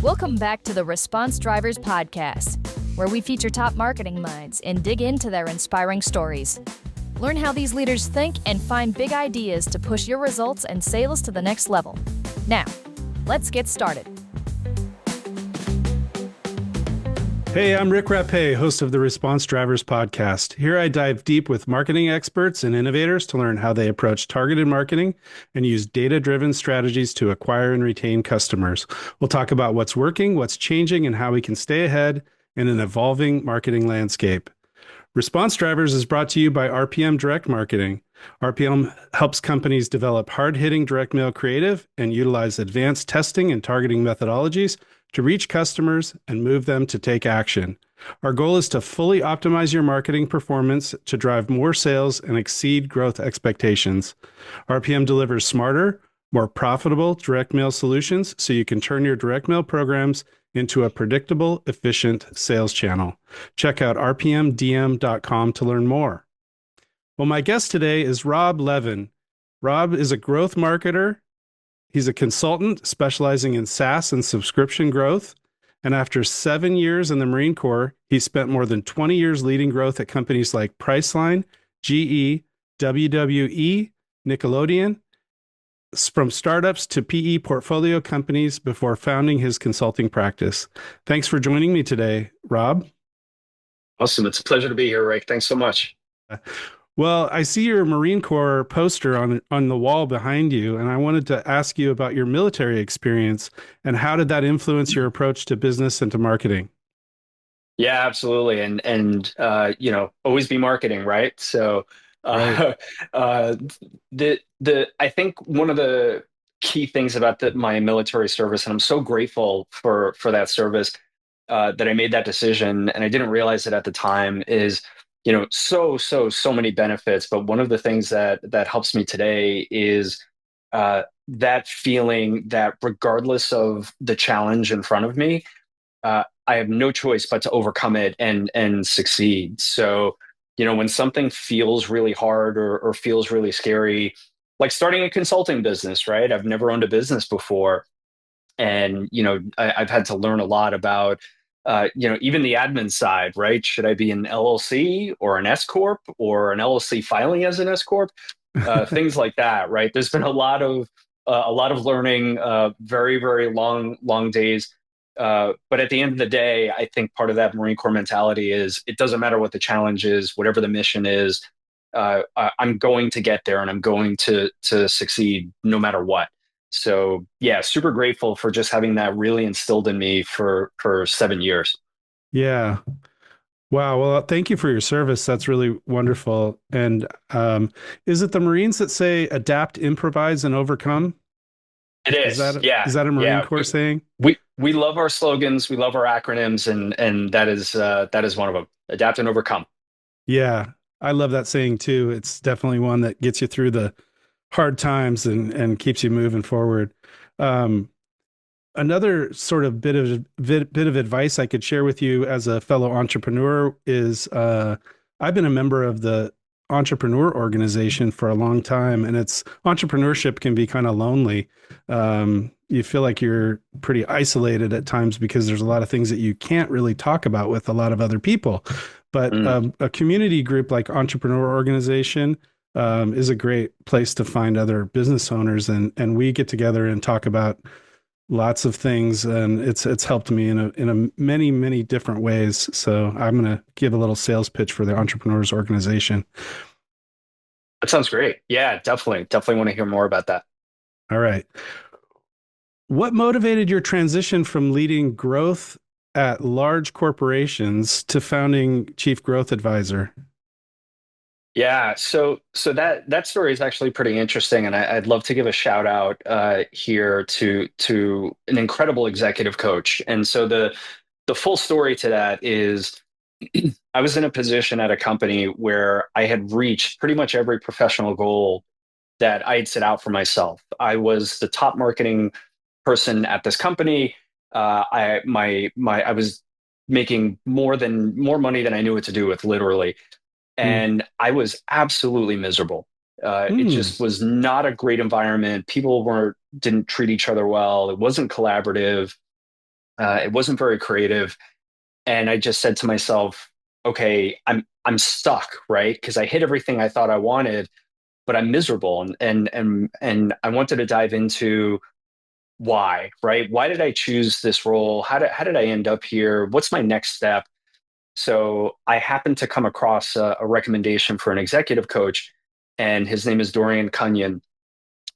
Welcome back to the Response Drivers Podcast, where we feature top marketing minds and dig into their inspiring stories. Learn how these leaders think and find big ideas to push your results and sales to the next level. Now, let's get started. Hey, I'm Rick Rapé, host of the Response Drivers Podcast. Here I dive deep with marketing experts and innovators to learn how they approach targeted marketing and use data-driven strategies to acquire and retain customers. We'll talk about what's working, what's changing, and how we can stay ahead in an evolving marketing landscape. Response Drivers is brought to you by RPM Direct Marketing. RPM helps companies develop hard-hitting direct mail creative and utilize advanced testing and targeting methodologies to reach customers and move them to take action. Our goal is to fully optimize your marketing performance to drive more sales and exceed growth expectations. RPM delivers smarter, more profitable direct mail solutions so you can turn your direct mail programs into a predictable, efficient sales channel. Check out rpmdm.com to learn more. Well, my guest today is Rob Levin. Rob is a growth marketer. He's a consultant specializing in SaaS and subscription growth. And after 7 years in the Marine Corps, he spent more than 20 years leading growth at companies like Priceline, GE, WWE, Nickelodeon, from startups to PE portfolio companies before founding his consulting practice. Thanks for joining me today, Rob. Awesome. It's a pleasure to be here, Rick. Thanks so much. Well, I see your Marine Corps poster on the wall behind you, and I wanted to ask you about your military experience and how did that influence your approach to business and to marketing? Yeah, absolutely. And always be marketing, right? So, Right. uh, uh, I think one of the key things about my military service, and I'm so grateful for that service, that I made that decision, and I didn't realize it at the time, is so many benefits. But one of the things that helps me today is that feeling that regardless of the challenge in front of me, I have no choice but to overcome it and succeed. So, when something feels really hard or feels really scary, like starting a consulting business, right? I've never owned a business before, and I've had to learn a lot about even the admin side, right? Should I be an LLC or an S corp or an LLC filing as an S corp? Things like that, right? There's been a lot of learning, very very long days. But at the end of the day, I think part of that Marine Corps mentality is it doesn't matter what the challenge is, whatever the mission is. I'm going to get there, and I'm going to succeed no matter what. So yeah, super grateful for just having that really instilled in me for 7 years. Yeah. Wow. Well, thank you for your service. That's really wonderful. And is it the Marines that say adapt, improvise, and overcome? It Is is, that yeah, is that a Marine yeah. Corps saying? We love our slogans, we love our acronyms, and that is one of them. Adapt and overcome. Yeah, I love that saying too. It's definitely one that gets you through the hard times and keeps you moving forward. Um, Another sort of bit of advice I could share with you as a fellow entrepreneur is I've been a member of the entrepreneur organization for a long time, and it's entrepreneurship can be kind of lonely. You feel like you're pretty isolated at times because there's a lot of things that you can't really talk about with a lot of other people. But Mm. a community group like Entrepreneur Organization is a great place to find other business owners, and we get together and talk about lots of things, and it's helped me in a many different ways. So I'm going to give a little sales pitch for the Entrepreneurs Organization. That sounds great. Yeah, definitely want to hear more about that. All right. What motivated your transition from leading growth at large corporations to founding Chief Growth Advisor? Yeah, so that story is actually pretty interesting, and I'd love to give a shout out here to an incredible executive coach. And so the full story to that is I was in a position at a company where I had reached pretty much every professional goal that I had set out for myself. I was the top marketing person at this company. I was making more money than I knew what to do with, literally, Mm. and I was absolutely miserable. It Mm. just was not a great environment. People didn't treat each other well. It wasn't collaborative. It wasn't very creative. And I just said to myself, okay, I'm stuck, right? Because I hit everything I thought I wanted, but I'm miserable. And I wanted to dive into why, right? Why did I choose this role? How did I end up here? What's my next step? So I happened to come across a recommendation for an executive coach, and his name is Dorian Cunyon.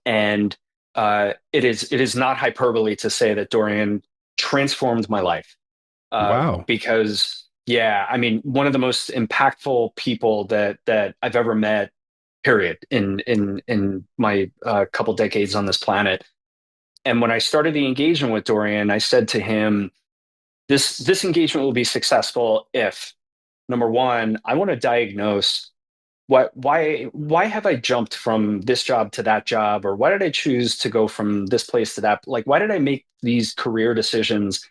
And it is not hyperbole to say that Dorian transformed my life. Wow. Because yeah, I mean, one of the most impactful people that I've ever met, period, in my couple decades on this planet. And when I started the engagement with Dorian, I said to him, this engagement will be successful if, number one, I want to diagnose why have I jumped from this job to that job, or why did I choose to go from this place to that? Like, why did I make these career decisions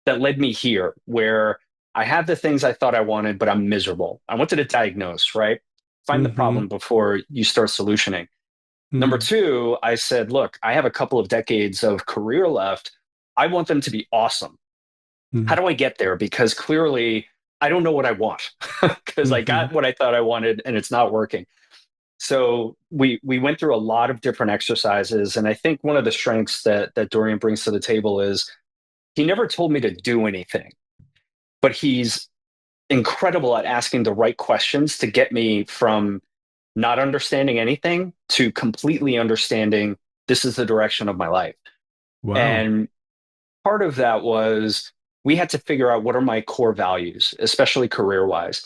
that led me here, where I have the things I thought I wanted, but I'm miserable? I wanted to diagnose, right? Find the Mm-hmm. problem before you start solutioning. Number Mm-hmm. two, I said, look, I have a couple of decades of career left. I want them to be awesome. How do I get there? Because clearly I don't know what I want because I Mm-hmm. got what I thought I wanted and it's not working. So we went through a lot of different exercises, and I think one of the strengths that Dorian brings to the table is he never told me to do anything, but he's incredible at asking the right questions to get me from not understanding anything to completely understanding this is the direction of my life. Wow. And part of that was we had to figure out what are my core values, especially career wise.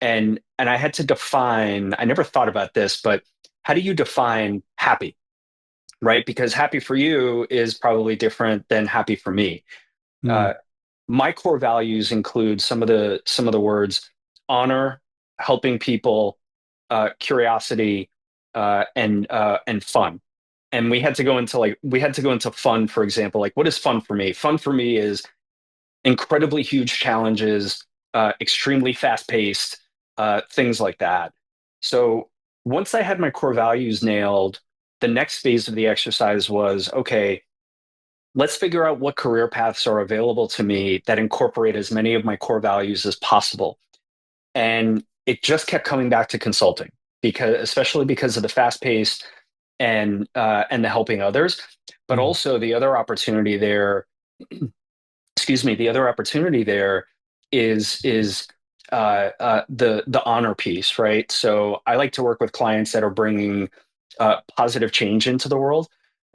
And I had to define, I never thought about this, but how do you define happy, right? Because happy for you is probably different than happy for me. Mm. Uh, my core values include some of the words honor, helping people, curiosity, and fun. And we had to go into fun, for example. Like, what is fun for me? Fun for me is incredibly huge challenges, extremely fast paced, things like that. So once I had my core values nailed, the next phase of the exercise was okay, let's figure out what career paths are available to me that incorporate as many of my core values as possible. And it just kept coming back to consulting because, especially because of the fast pace and the helping others, but Mm. also the other opportunity there, excuse me, the other opportunity there is the honor piece, right? So I like to work with clients that are bringing positive change into the world.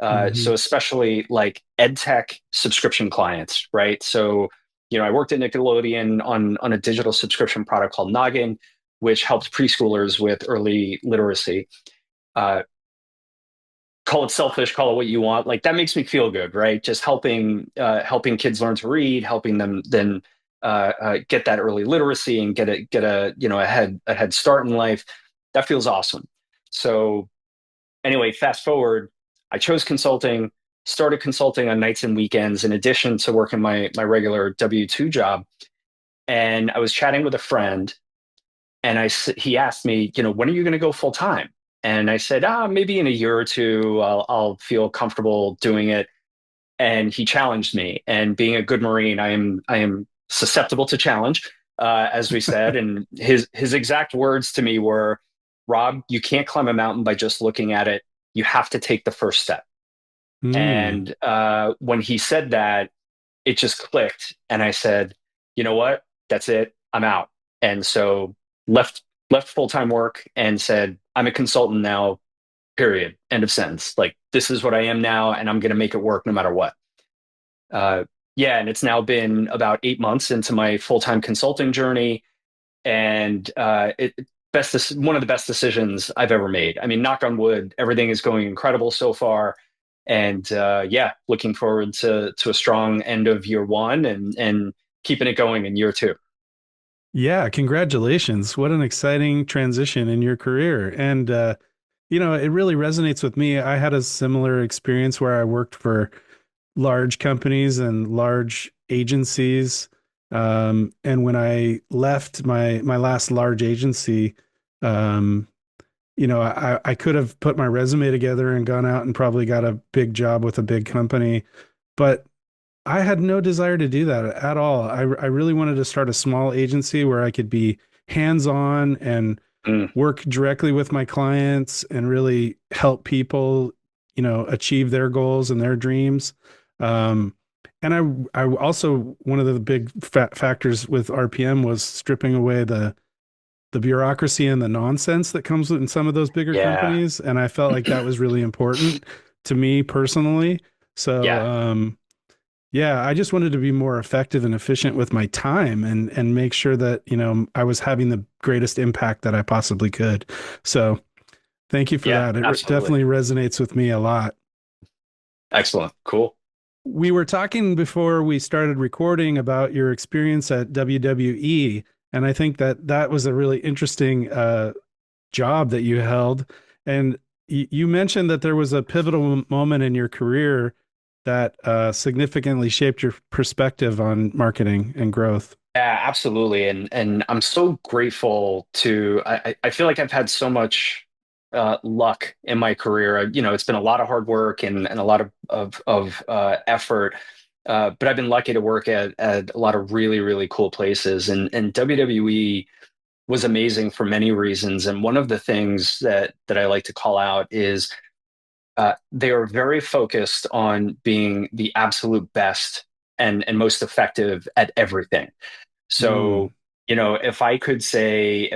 Mm-hmm. So especially like ed tech subscription clients, right? So I worked at Nickelodeon on a digital subscription product called Noggin, which helped preschoolers with early literacy. Uh, Call it selfish, call it what you want. Like that makes me feel good, right? Just helping kids learn to read, helping them then get that early literacy and get a a head start in life. That feels awesome. So anyway, fast forward, I chose consulting, started consulting on nights and weekends in addition to working my regular W-2 job. And I was chatting with a friend, and he asked me, when are you going to go full time? And I said, maybe in a year or two, I'll feel comfortable doing it. And he challenged me. And being a good Marine, I am susceptible to challenge, as we said. And his exact words to me were, Rob, you can't climb a mountain by just looking at it. You have to take the first step. Mm. And when he said that, it just clicked. And I said, you know what? That's it. I'm out. And so left left full-time work and said, I'm a consultant now, period. End of sentence. Like this is what I am now, and I'm gonna make it work no matter what. Uh, yeah, and it's now been about 8 months into my full-time consulting journey, and one of the best decisions I've ever made. I mean, knock on wood, everything is going incredible so far, and yeah, looking forward to a strong end of year one and keeping it going in year two. Yeah, congratulations. What an exciting transition in your career. And it really resonates with me. I had a similar experience where I worked for large companies and large agencies. And when I left my last large agency, um, I could have put my resume together and gone out and probably got a big job with a big company. But I had no desire to do that at all. I really wanted to start a small agency where I could be hands-on and Mm, work directly with my clients and really help people, achieve their goals and their dreams. Um, and I also, one of the big factors with RPM was stripping away the bureaucracy and the nonsense that comes in some of those bigger yeah, companies. And I felt like that was really important to me personally. So, yeah. yeah, I just wanted to be more effective and efficient with my time and make sure that, I was having the greatest impact that I possibly could. So, thank you for Yeah, that. It absolutely. definitely resonates with me a lot. Excellent. Cool. We were talking before we started recording about your experience at WWE, and I think that that was a really interesting job that you held. And you mentioned that there was a pivotal moment in your career that significantly shaped your perspective on marketing and growth. Yeah, absolutely. And I'm so grateful to I feel like I've had so much luck in my career. It's been a lot of hard work and a lot of effort. But I've been lucky to work at a lot of really, really cool places. And WWE was amazing for many reasons. And one of the things that I like to call out is they are very focused on being the absolute best and most effective at everything. Mm, So, if I could say,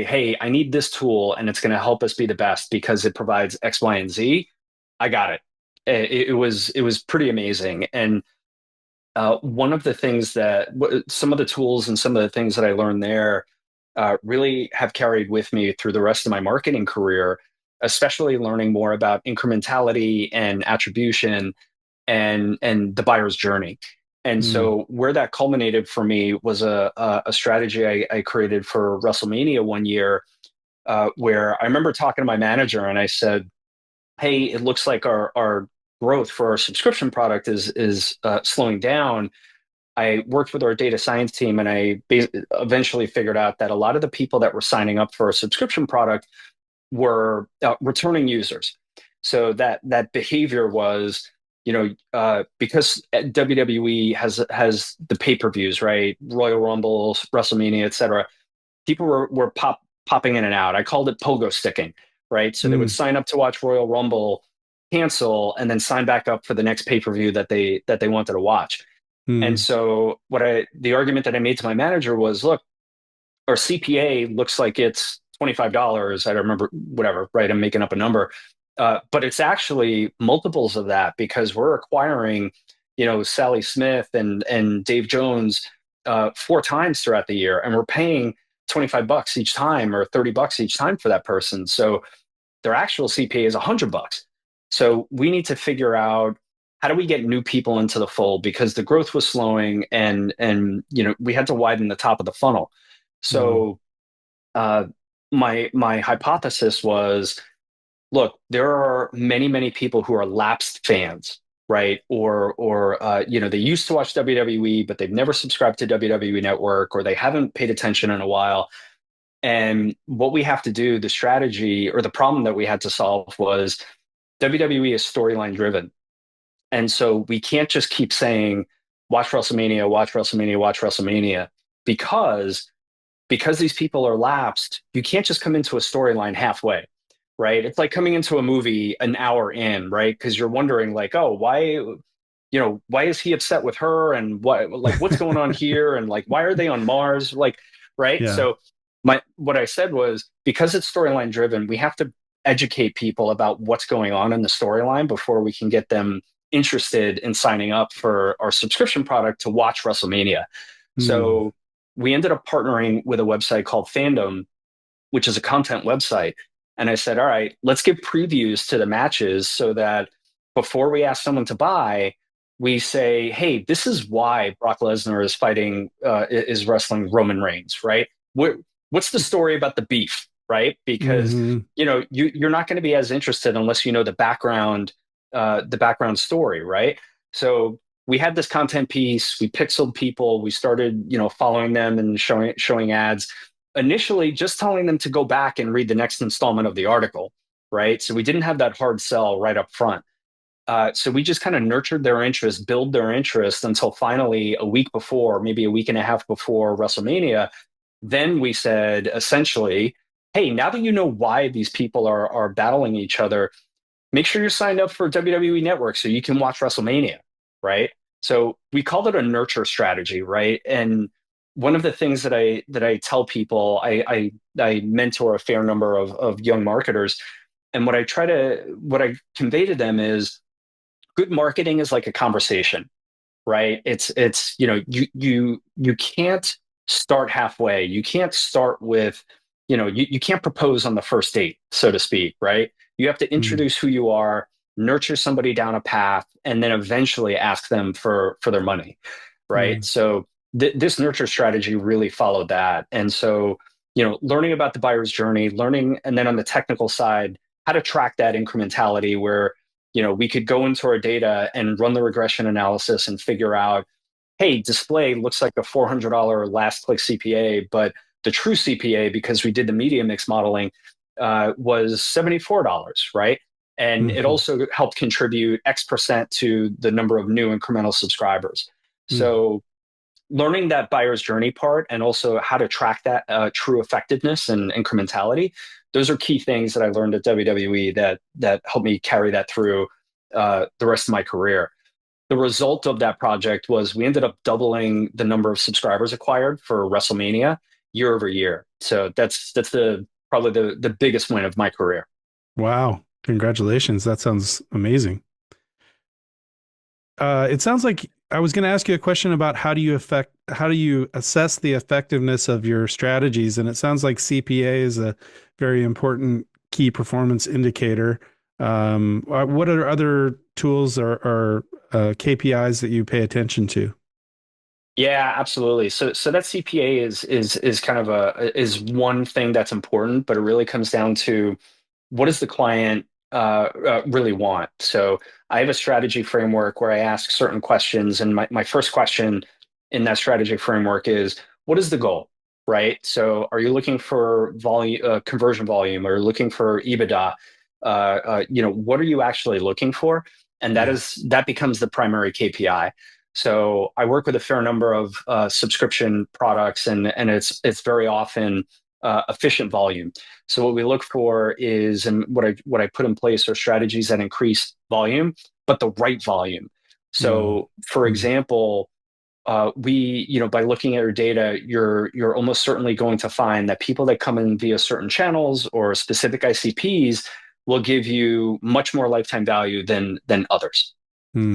hey, I need this tool and it's going to help us be the best because it provides X, Y, and Z, I got it. It was pretty amazing. And one of the things some of the tools and some of the things that I learned there really have carried with me through the rest of my marketing career, especially learning more about incrementality and attribution and the buyer's journey. And mm, so where that culminated for me was a strategy I created for WrestleMania one year, where I remember talking to my manager and I said, "Hey, it looks like our growth for our subscription product is slowing down." I worked with our data science team, and I eventually figured out that a lot of the people that were signing up for a subscription product were returning users. So that behavior was, because WWE has the pay-per-views, right? Royal Rumble, WrestleMania, etc. People were popping in and out. I called it pogo-sticking, right? So they would mm, sign up to watch Royal Rumble, cancel, and then sign back up for the next pay-per-view that they wanted to watch. And mm, so the argument that I made to my manager was, look, our CPA looks like it's $25. I don't remember, whatever, right? I'm making up a number. But it's actually multiples of that because we're acquiring, Sally Smith and Dave Jones four times throughout the year, and we're paying $25 each time or $30 each time for that person. So their actual CPA is $100. So we need to figure out how do we get new people into the fold because the growth was slowing and we had to widen the top of the funnel. mm, So uh, my hypothesis was, look, there are many people who are lapsed fans, right? Or they used to watch WWE, but they've never subscribed to WWE Network, or they haven't paid attention in a while. And what we have to do, the strategy or the problem that we had to solve was WWE is storyline driven. And so we can't just keep saying, watch WrestleMania, watch WrestleMania, watch WrestleMania, because these people are lapsed, you can't just come into a storyline halfway, right? It's like coming into a movie an hour in, right? Because you're wondering, like, oh, why is he upset with her, and what's going on here, and like, why are they on Mars, like, right? yeah. So what I said was, because it's storyline driven, we have to educate people about what's going on in the storyline before we can get them interested in signing up for our subscription product to watch WrestleMania. Mm, So we ended up partnering with a website called Fandom, which is a content website. And I said, all right, let's give previews to the matches so that before we ask someone to buy, we say, hey, this is why Brock Lesnar is wrestling Roman Reigns, right? What's the story about the beef, right? Because mm, you're not going to be as interested unless you know the background story, right? So we had this content piece, we pixeled people, we started, following them and showing ads. Initially, just telling them to go back and read the next installment of the article, right? So we didn't have that hard sell right up front. So we just kind of nurtured their interest, build their interest until finally a week before, maybe a week and a half before WrestleMania. Then we said essentially, hey, now that you know why these people are battling each other, make sure you're signed up for WWE Network so you can watch WrestleMania, right? So we called it a nurture strategy, right? And one of the things that I tell people, I mentor a fair number of young marketers, and what I convey to them is good marketing is like a conversation, right? It's you can't start halfway. You can't start with, you can't propose on the first date, so to speak, right? You have to Mm, introduce who you are, nurture somebody down a path, and then eventually ask them for their money, right? mm, So this nurture strategy really followed that. And so, learning about the buyer's journey, learning, and then on the technical side, how to track that incrementality where, we could go into our data and run the regression analysis and figure out, hey, display looks like a $400 last click CPA, but the true CPA, because we did the media mix modeling, was $74, right? And it mhm, also helped contribute X percent to the number of new incremental subscribers. mm. So learning that buyer's journey part and also how to track that true effectiveness and incrementality, those are key things that I learned at WWE that helped me carry that through the rest of my career. The result of that project was we ended up doubling the number of subscribers acquired for WrestleMania year over year. So that's the probably the biggest win of my career. Wow. Congratulations. That sounds amazing. It sounds like I was going to ask you a question about how do you assess the effectiveness of your strategies? And it sounds like CPA is a very important key performance indicator. What are other tools or KPIs that you pay attention to? Yeah, absolutely. So that CPA is kind of is one thing that's important, but it really comes down to what does the client really want? So I have a strategy framework where I ask certain questions, and my first question in that strategy framework is, what is the goal? Right. So are you looking for volume, conversion volume, or looking for EBITDA? What are you actually looking for? And Yeah. that becomes the primary KPI. So I work with a fair number of subscription products, and it's very often efficient volume. So what we look for is, and what I put in place are strategies that increase volume, but the right volume. Mm, So, for mm, example, by looking at your data, you're almost certainly going to find that people that come in via certain channels or specific ICPs will give you much more lifetime value than others,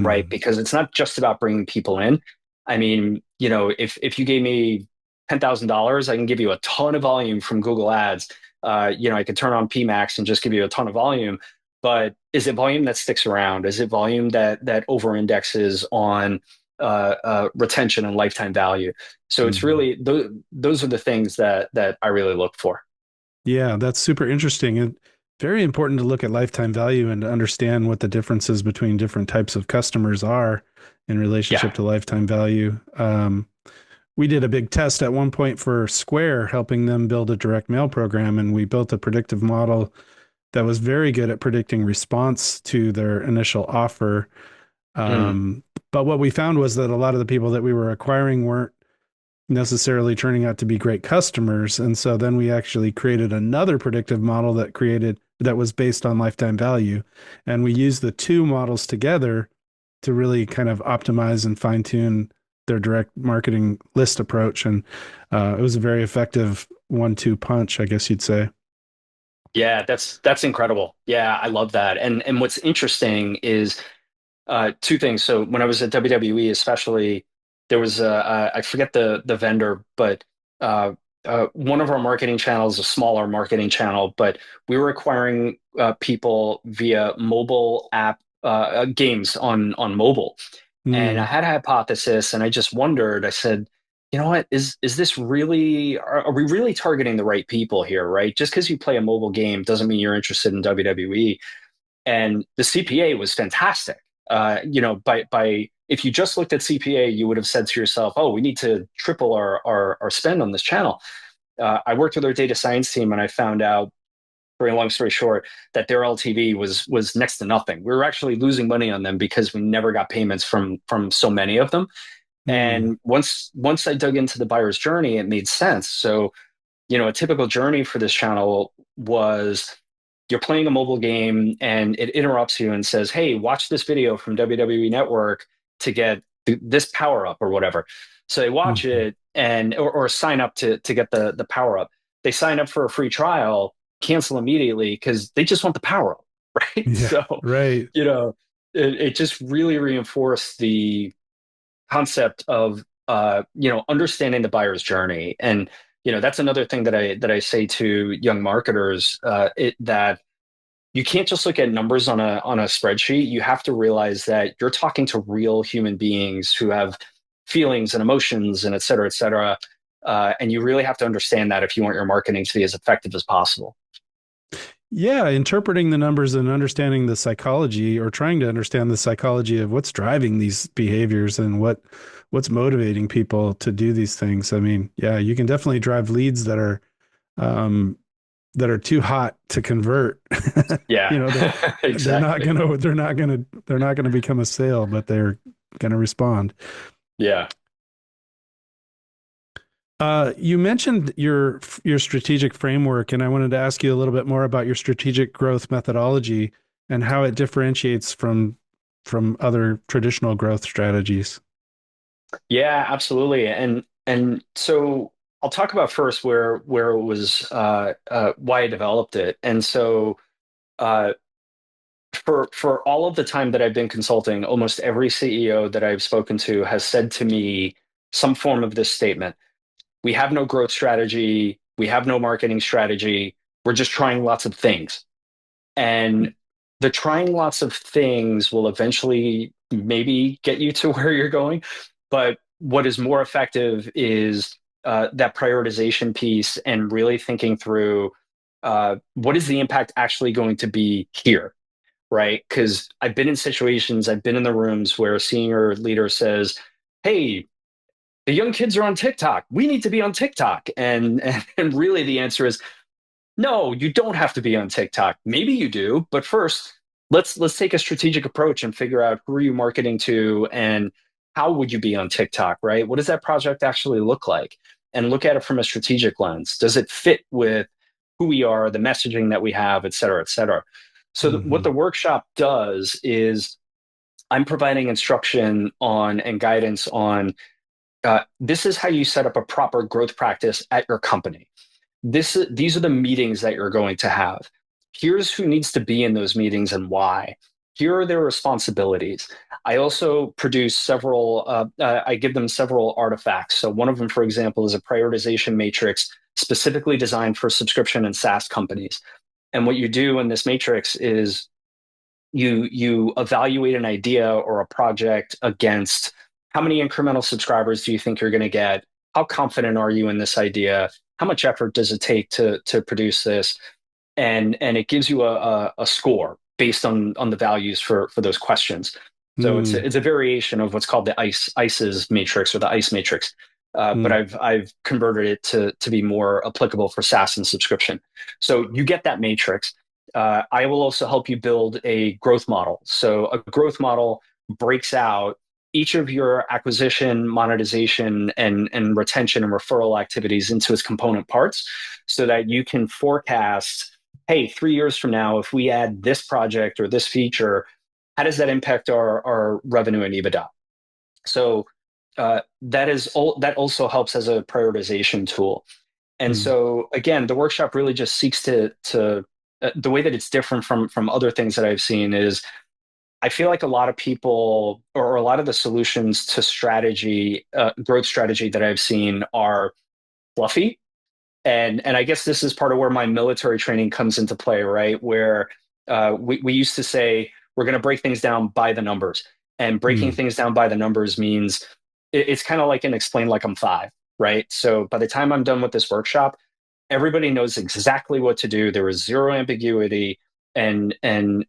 right? mm, Because it's not just about bringing people in. I mean, if you gave me $10,000, I can give you a ton of volume from Google Ads. I could turn on PMax and just give you a ton of volume. But is it volume that sticks around? Is it volume that over indexes on retention and lifetime value? So it's mm. really those are the things that I really look for. Yeah, that's super interesting and very important to look at lifetime value and to understand what the differences between different types of customers are in Yeah. relationship to lifetime value. We did a big test at one point for Square, helping them build a direct mail program, and we built a predictive model that was very good at predicting response to their initial offer. Mm. But what we found was that a lot of the people that we were acquiring weren't necessarily turning out to be great customers. And so then we actually created another predictive model that was based on lifetime value. And we used the two models together to really kind of optimize and fine tune their direct marketing list approach. And it was a very effective 1-2 punch, I guess you'd say. Yeah, that's incredible. Yeah, I love that. And what's interesting is two things. So when I was at WWE, especially, there was I forget the vendor, but uh, one of our marketing channels, a smaller marketing channel, but we were acquiring people via mobile app games on mobile. And I Mm, had a hypothesis, and I just wondered. I said, you know what, is this really? Are we really targeting the right people here? Right? Just because you play a mobile game doesn't mean you're interested in WWE. And the CPA was fantastic. By if you just looked at CPA, you would have said to yourself, "Oh, we need to triple our spend on this channel." I worked with our data science team, and I found out very long story short, that their LTV was next to nothing. We were actually losing money on them because we never got payments from so many of them. Mm. And once I dug into the buyer's journey, it made sense. So, a typical journey for this channel was you're playing a mobile game and it interrupts you and says, "Hey, watch this video from WWE Network to get this power up or whatever." So they watch Mhm. it and or sign up to get the power up. They sign up for a free trial, cancel immediately because they just want the power up, right? Yeah, So, right. it just really reinforced the concept of understanding the buyer's journey. And that's another thing that I say to young marketers, that you can't just look at numbers on a spreadsheet. You have to realize that you're talking to real human beings who have feelings and emotions and et cetera, et cetera. And you really have to understand that if you want your marketing to be as effective as possible. Yeah, interpreting the numbers and understanding the psychology, or trying to understand the psychology of what's driving these behaviors and what's motivating people to do these things. I mean, yeah, you can definitely drive leads um that are too hot to convert. Yeah, They're not exactly. gonna they're not gonna become a sale, but they're gonna respond. Yeah. You mentioned your strategic framework, and I wanted to ask you a little bit more about your strategic growth methodology and how it differentiates from other traditional growth strategies. Yeah, absolutely. And so I'll talk about first where it was why I developed it. And so uh, for all of the time that I've been consulting, almost every CEO that I've spoken to has said to me some form of this statement: "We have no growth strategy. We have no marketing strategy. We're just trying lots of things." And the trying lots of things will eventually maybe get you to where you're going. But what is more effective is that prioritization piece and really thinking through what is the impact actually going to be here, right? Because I've been in situations, I've been in the rooms where a senior leader says, "Hey, the young kids are on TikTok. We need to be on TikTok." And really the answer is, no, you don't have to be on TikTok. Maybe you do, but first, let's take a strategic approach and figure out who are you marketing to and how would you be on TikTok, right? What does that project actually look like? And look at it from a strategic lens. Does it fit with who we are, the messaging that we have, et cetera, et cetera? So what Hmm. the workshop does is I'm providing instruction on and guidance on this is how you set up a proper growth practice at your company. These are the meetings that you're going to have. Here's who needs to be in those meetings and why. Here are their responsibilities. I also produce several, I give them several artifacts. So one of them, for example, is a prioritization matrix specifically designed for subscription and SaaS companies. And what you do in this matrix is you evaluate an idea or a project against how many incremental subscribers do you think you're going to get? How confident are you in this idea? How much effort does it take to produce this? And it gives you a score based on the values for those questions. So Mm, it's a variation of what's called the ICES matrix or the ICE matrix. But mm, I've converted it to be more applicable for SaaS and subscription. So you get that matrix. I will also help you build a growth model. So a growth model breaks out each of your acquisition, monetization, and retention and referral activities into its component parts so that you can forecast, hey, 3 years from now, if we add this project or this feature, how does that impact our revenue and EBITDA? So that also helps as a prioritization tool. And mm. so again, the workshop really just seeks to the way that it's different from other things that I've seen is I feel like a lot of people or a lot of the solutions to strategy, growth strategy that I've seen are fluffy. And I guess this is part of where my military training comes into play, right? Where we used to say we're going to break things down by the numbers, and breaking Mm. things down by the numbers means it's kind of like an explain like I'm five, right? So by the time I'm done with this workshop, everybody knows exactly what to do. There is zero ambiguity, and there's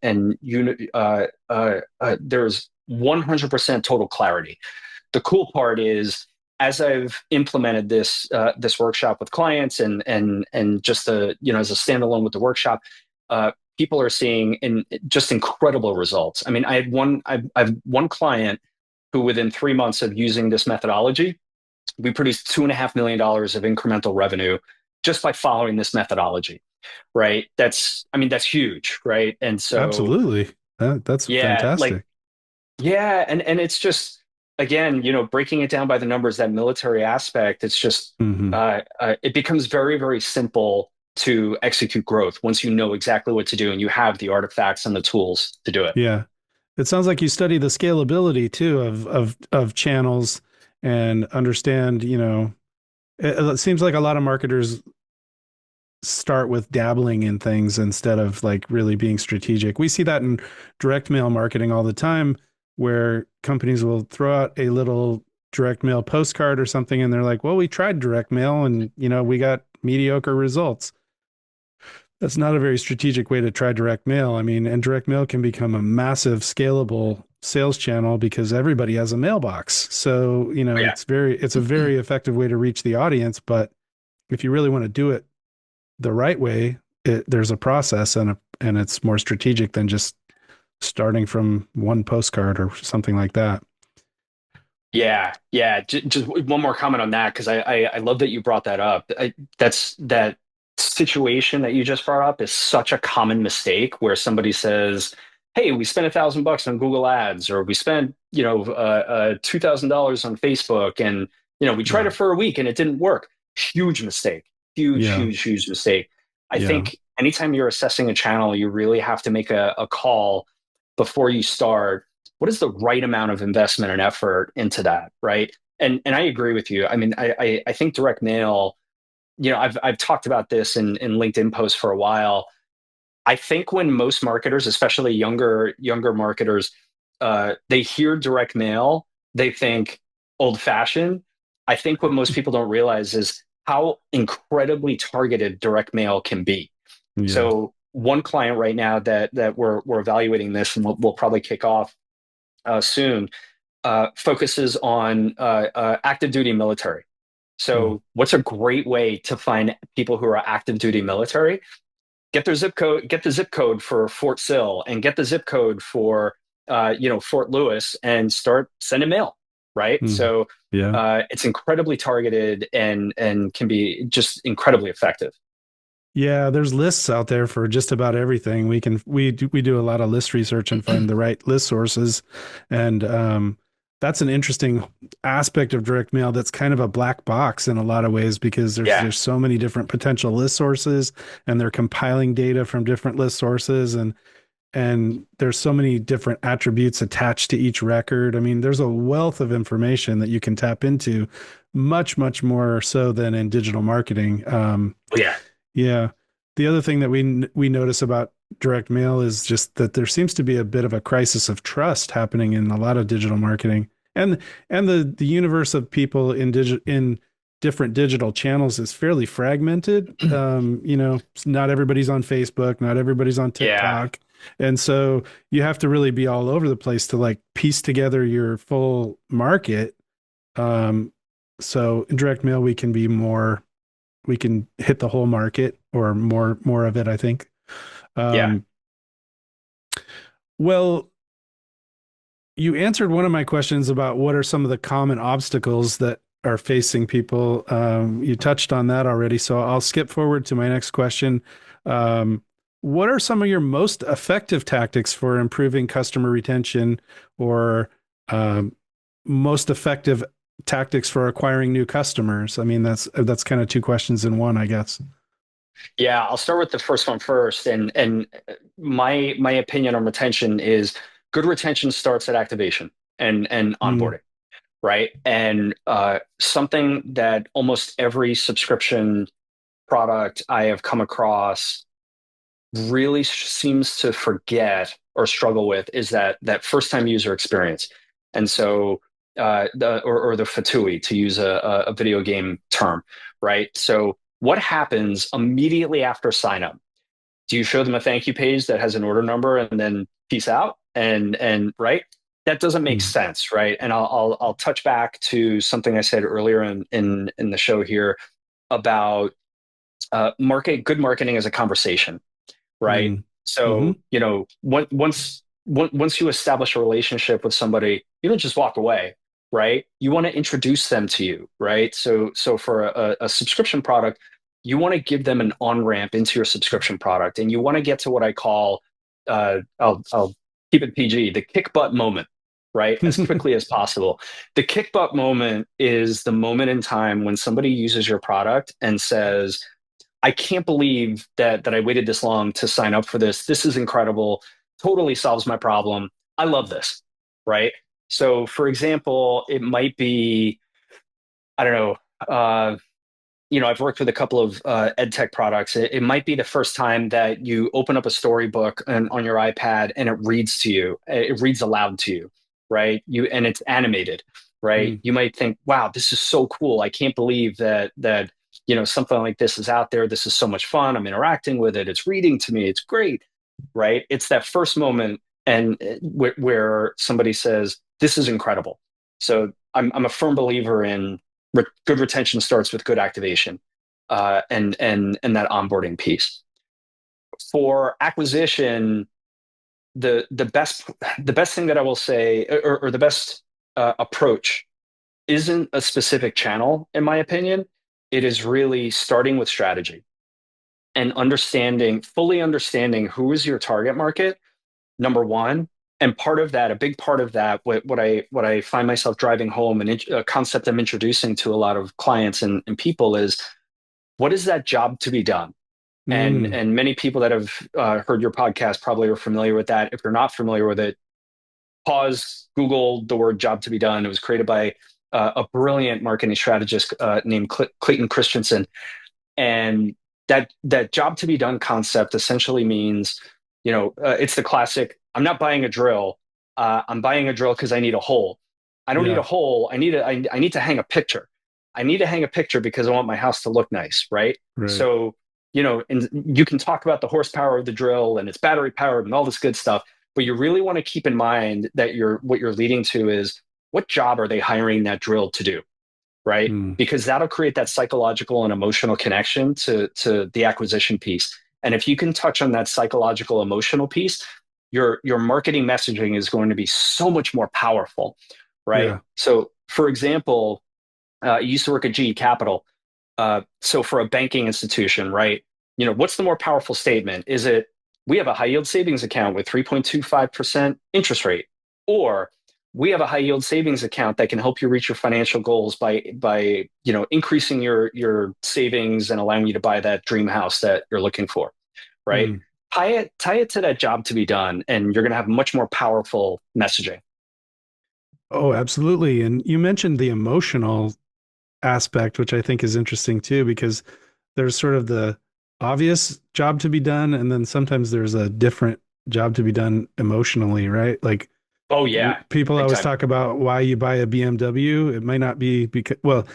100% total clarity. The cool part is as I've implemented this workshop with clients and just as a standalone with the workshop, people are seeing just incredible results. I mean, I've one client who within 3 months of using this methodology, we produced $2.5 million of incremental revenue just by following this methodology. Right? That's huge, right? And so Absolutely. That's yeah, like fantastic. yeah, and it's just again, breaking it down by the numbers, that military aspect, it's just Hmm. it becomes very, very simple to execute growth once you know exactly what to do and you have the artifacts and the tools to do it. Yeah. It sounds like you study the scalability too of channels and understand, it seems like a lot of marketers start with dabbling in things instead of like really being strategic. We see that in direct mail marketing all the time, where companies will throw out a little direct mail postcard or something and they're like, well, we tried direct mail and we got mediocre results. That's not a very strategic way to try direct mail. I mean, and direct mail can become a massive scalable sales channel because everybody has a mailbox. So, Yeah. it's a very effective way to reach the audience, but if you really want to do it the right way, there's a process and it's more strategic than just starting from one postcard or something like that. Yeah, yeah. Just one more comment on that because I love that you brought that up. That situation that you just brought up is such a common mistake where somebody says, "Hey, we spent $1,000 on Google Ads, or we spent $2,000 on Facebook, and we tried it Yeah. for a week and it didn't work." Huge mistake. Huge, Yeah. huge, huge mistake. I Yeah. think anytime you're assessing a channel, you really have to make a call before you start. What is the right amount of investment and effort into that, right? And I agree with you. I mean, I think direct mail, I've talked about this in LinkedIn posts for a while. I think when most marketers, especially younger marketers, they hear direct mail, they think old fashioned. I think what most people don't realize is how incredibly targeted direct mail can be. Yeah. So one client right now that we're evaluating this, and we'll probably kick off soon, focuses on active duty military. Mm. So, what's a great way to find people who are active duty military? Get the zip code for Fort Sill, and get the zip code for Fort Lewis, and start sending mail. Right. Mm. So Yeah. it's incredibly targeted and can be just incredibly effective. Yeah, there's lists out there for just about everything. We do a lot of list research and find the right list sources, and that's an interesting aspect of direct mail. That's kind of a black box in a lot of ways because there's Yeah. there's so many different potential list sources, and they're compiling data from different list sources, and there's so many different attributes attached to each record. I mean, there's a wealth of information that you can tap into, much more so than in digital marketing. Yeah. Yeah. The other thing that we notice about direct mail is just that there seems to be a bit of a crisis of trust happening in a lot of digital marketing. And the universe of people in different digital channels is fairly fragmented. Not everybody's on Facebook, not everybody's on Yeah. TikTok. And so you have to really be all over the place to like piece together your full market. Um, so in direct mail, we can hit the whole market or more of it, I think. Yeah. Um, well, you answered one of my questions about what are some of the common obstacles that are facing people. You touched on that already, so I'll skip forward to my next question. Um, what are some of your most effective tactics for improving customer retention or um, most effective tactics for acquiring new customers? I mean, that's kind of two questions in one, I guess. Yeah, I'll start with the first one first. And my opinion on retention is good retention starts at activation and Mm, onboarding, right? And something that almost every subscription product I have come across really seems to forget or struggle with is that first time user experience. And so or the fatui, to use a video game term, right? So what happens immediately after sign up? Do you show them a thank you page that has an order number and then peace out? And right? that doesn't make Mm. sense, right? And I'll touch back to something I said earlier in the show here about good marketing as a conversation, right? Mm. Hmm. So, once you establish a relationship with somebody, you don't just walk away, right? You want to introduce them to you, right? So for a subscription product, you want to give them an on-ramp into your subscription product, and you want to get to what I call, I'll keep it PG, the kick butt moment, right? As quickly as possible. The kick butt moment is the moment in time when somebody uses your product and says, I can't believe that I waited this long to sign up for this. This is incredible. Totally solves my problem. I love this. Right. So, for example, it might be, I don't know, I've worked with a couple of ed tech products. It might be the first time that you open up a storybook on your iPad and it reads to you. It reads aloud to you, right? And it's animated, right? Mm. You might think, "Wow, this is so cool! I can't believe that something like this is out there. This is so much fun. I'm interacting with it. It's reading to me. It's great, right?" It's that first moment and where somebody says, "This is incredible." So I'm a firm believer in good retention starts with good activation, and that onboarding piece. For acquisition, the best thing that I will say, or the best approach, isn't a specific channel, in my opinion. It is really starting with strategy and fully understanding who is your target market, number one. And part of that, a big part of that, what I find myself driving home, and a concept I'm introducing to a lot of clients and people is, what is that job to be done? Mm. And many people that have heard your podcast probably are familiar with that. If you're not familiar with it, pause, Google the word job to be done. It was created by a brilliant marketing strategist named Clayton Christensen. And that job to be done concept essentially means, it's the classic, I'm not buying a drill. I'm buying a drill because I need a hole. I don't need a Yeah. hole. I need to hang a picture. I need to hang a picture because I want my house to look nice, right? Right. So, and you can talk about the horsepower of the drill and it's battery powered and all this good stuff, but you really want to keep in mind that what you're leading to is, what job are they hiring that drill to do? Right? Mm. Because that'll create that psychological and emotional connection to the acquisition piece. And if you can touch on that psychological emotional piece, your marketing messaging is going to be so much more powerful, right? Yeah. So, for example, I used to work at GE Capital. So for a banking institution, right? What's the more powerful statement? Is it, we have a high yield savings account with 3.25% interest rate, or we have a high yield savings account that can help you reach your financial goals by increasing your savings and allowing you to buy that dream house that you're looking for, right? Mm. Tie it to that job to be done, and you're going to have much more powerful messaging. Oh, absolutely. And you mentioned the emotional aspect, which I think is interesting too, because there's sort of the obvious job to be done, and then sometimes there's a different job to be done emotionally, right? Like Oh yeah, people big always time. talk about why you buy a BMW. It might not be because, well,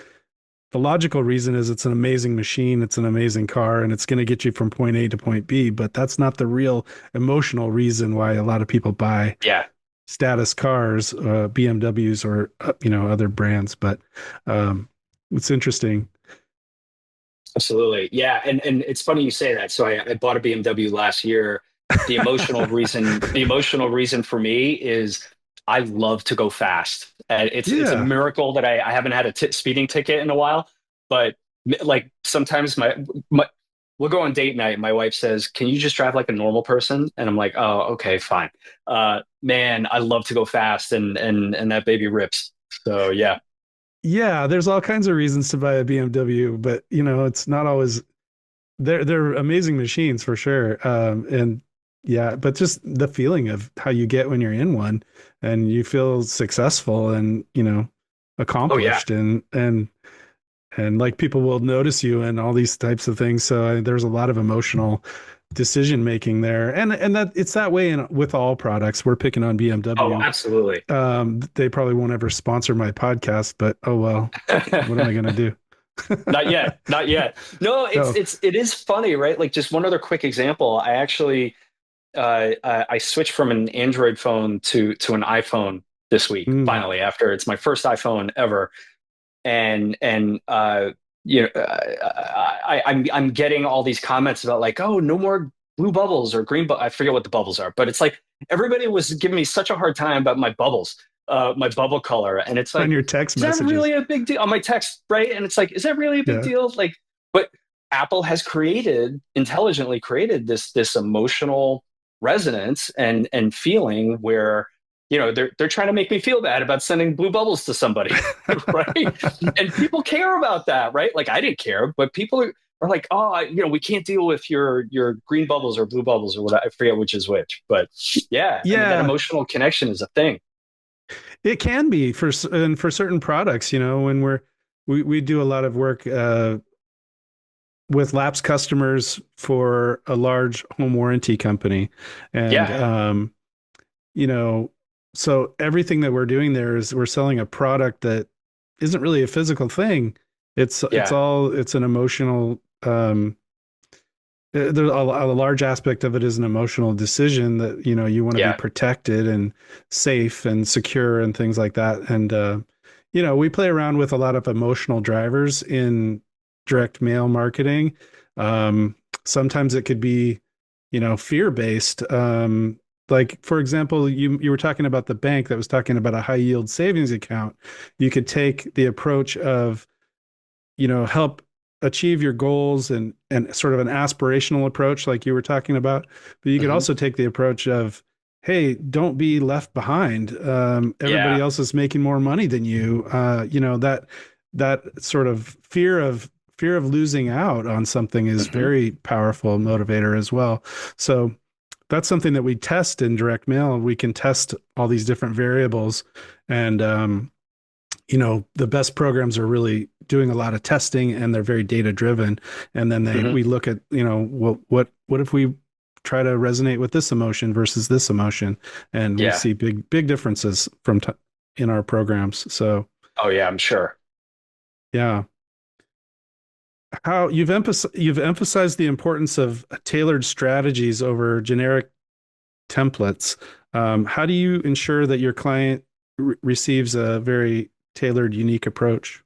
the logical reason is it's an amazing machine, it's an amazing car, and it's going to get you from point A to point B, but that's not the real emotional reason why a lot of people buy Yeah. status cars, BMWs or other brands. But um, it's interesting. Absolutely. Yeah. And it's funny you say that. So I bought a BMW last year. The emotional reason for me is, I love to go fast. It's a Yeah. miracle that I haven't had a speeding ticket in a while. But like sometimes my we'll go on date night. My wife says, "Can you just drive like a normal person?" And I'm like, "Oh, okay, fine." Man, I love to go fast, and that baby rips. So yeah. Yeah, there's all kinds of reasons to buy a BMW, but it's not always they're amazing machines for sure. And yeah, but just the feeling of how you get when you're in one and you feel successful and, Oh yeah. accomplished and like people will notice you and all these types of things. So there's a lot of emotional decision making there. And that it's that way with all products. We're picking on Oh, BMW. absolutely. They probably won't ever sponsor my podcast, but oh well, what am I going to do? Not yet, not yet. No, it's No. it's it is funny, right? Like, just one other quick example. I actually I switched from an Android phone to an iPhone this week, Mm. finally, after it's my first iPhone ever. And I'm getting all these comments about like, oh, no more blue bubbles or green I forget what the bubbles are, but it's like everybody was giving me such a hard time about my bubbles, my bubble color. And it's On like, your text is that messages. really a big deal on my text, right? And it's like, is that really a big Yeah. deal? Like, but Apple has intelligently created this emotional resonance and feeling where they're trying to make me feel bad about sending blue bubbles to somebody, right? And people care about that, right? Like I didn't care, but people are like, oh, we can't deal with your green bubbles or blue bubbles or what, I forget which is which. But yeah, I mean that Yeah, emotional connection is a thing. it can be and for certain products, when we do a lot of work with lapsed customers for a large home warranty company. And, Yeah, you know, so everything that we're doing there is we're selling a product that isn't really a physical thing. yeah, It's an emotional, there's a large aspect of it is an emotional decision that, you want to be yeah. protected and safe and secure and things like that. And, we play around with a lot of emotional drivers in direct mail marketing. Sometimes it could be, fear based. Like for example, you were talking about the bank that was talking about a high yield savings account. You could take the approach of, help achieve your goals and sort of an aspirational approach like you were talking about, but you could Hmm. also take the approach of, hey, don't be left behind. Everybody Yeah. else is making more money than you. That sort of fear of losing out on something is Hmm. very powerful motivator as well. So that's something that we test in direct mail. We can test all these different variables, and the best programs are really doing a lot of testing, and they're very data driven. And then Hmm. we look at, what if we try to resonate with this emotion versus this emotion, and we Yeah. see big differences in our programs. So Oh yeah, I'm sure. yeah, how you've emphasized the importance of tailored strategies over generic templates. How do you ensure that your client receives a very tailored, unique approach?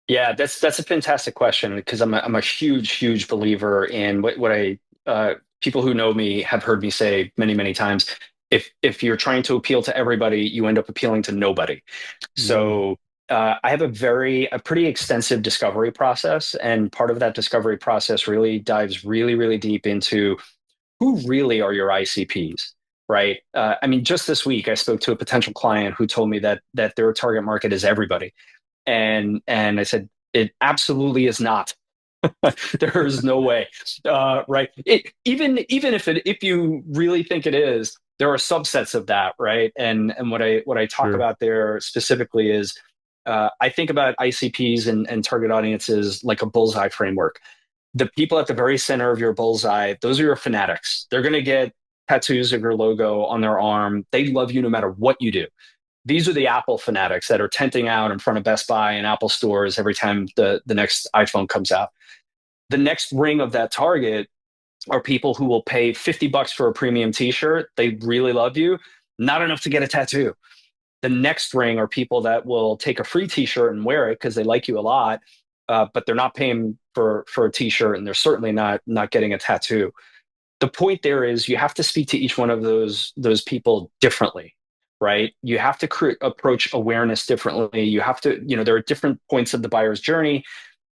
Yeah, that's a fantastic question because I'm a huge believer in what I people who know me have heard me say many times. If you're trying to appeal to everybody, you end up appealing to nobody. Mm. So I have a pretty extensive discovery process, and part of that discovery process really dives really deep into who really are your ICPs, right? I mean, just this week I spoke to a potential client who told me that their target market is everybody, and I said it absolutely is not. There is no way, right? Even if you really think it is, there are subsets of that, right? And what I talk Sure. about there specifically is I think about ICPs and target audiences like a bullseye framework. The people at the very center of your bullseye, those are your fanatics. They're going to get tattoos of your logo on their arm. They love you no matter what you do. These are the Apple fanatics that are tenting out in front of Best Buy and Apple stores every time the next iPhone comes out. The next ring of that target are people who will pay $50 for a premium t-shirt. They really love you, not enough to get a tattoo. The next ring are people that will take a free t-shirt and wear it because they like you a lot, but they're not paying for a t-shirt and they're certainly not getting a tattoo. The point there is you have to speak to each one of those people differently, right? You have to approach awareness differently. You have to, there are different points of the buyer's journey,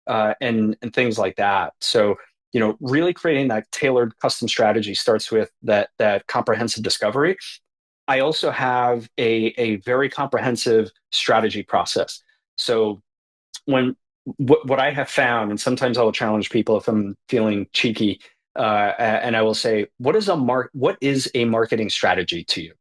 and things like that. So, really creating that tailored custom strategy starts with that comprehensive discovery. I also have a very comprehensive strategy process. So when what I have found, and sometimes I will challenge people if I'm feeling cheeky, and I will say, what is a marketing strategy to you?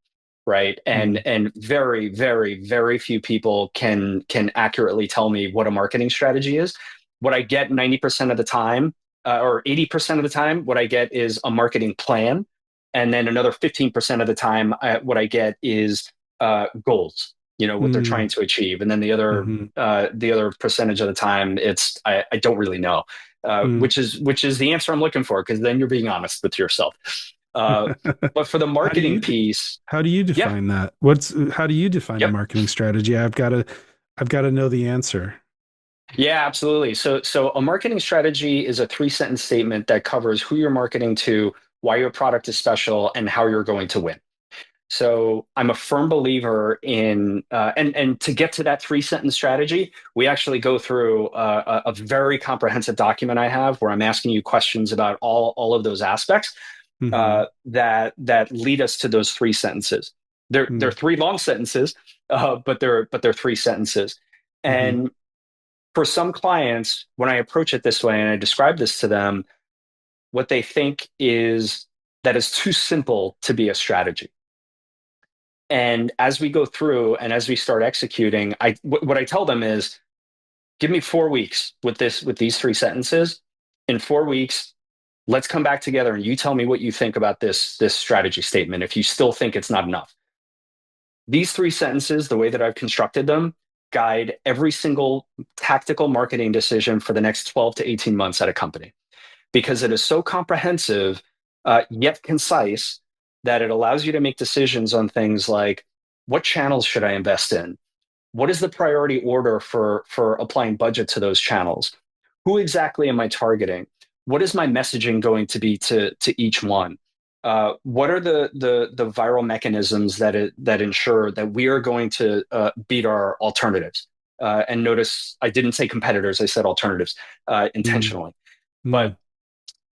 Right. And Mm. and very few people can accurately tell me what a marketing strategy is. What I get 90% of the time, or 80% of the time, what I get is a marketing plan. And then another 15% of the time, what I get is goals, what they're Mm. trying to achieve. And then the other percentage of the time, I don't really know, Mm. which is the answer I'm looking for, because then you're being honest with yourself. Uh, but for the How do marketing you piece, how do you yeah, define that? How do you define a yep. marketing strategy? I've got to know the answer. Yeah, absolutely. So a marketing strategy is a three-sentence statement that covers who you're marketing to, why your product is special, and how you're going to win. So I'm a firm believer in, and to get to that three-sentence strategy, we actually go through a very comprehensive document I have where I'm asking you questions about all of those aspects Hmm. that lead us to those three sentences. They're three long sentences, but they're three sentences. Hmm. And for some clients, when I approach it this way and I describe this to them, what they think is that is too simple to be a strategy. And as we go through and as we start executing, what I tell them is, give me 4 weeks with these three sentences. In 4 weeks, let's come back together and you tell me what you think about this strategy statement. If you still think it's not enough, these three sentences, the way that I've constructed them, guide every single tactical marketing decision for the next 12 to 18 months at a company because it is so comprehensive, yet concise, that it allows you to make decisions on things like what channels should I invest in? What is the priority order for applying budget to those channels? Who exactly am I targeting? What is my messaging going to be to each one? What are the viral mechanisms that ensure that we are going to beat our alternatives? And notice I didn't say competitors; I said alternatives Mm. intentionally. But Mm.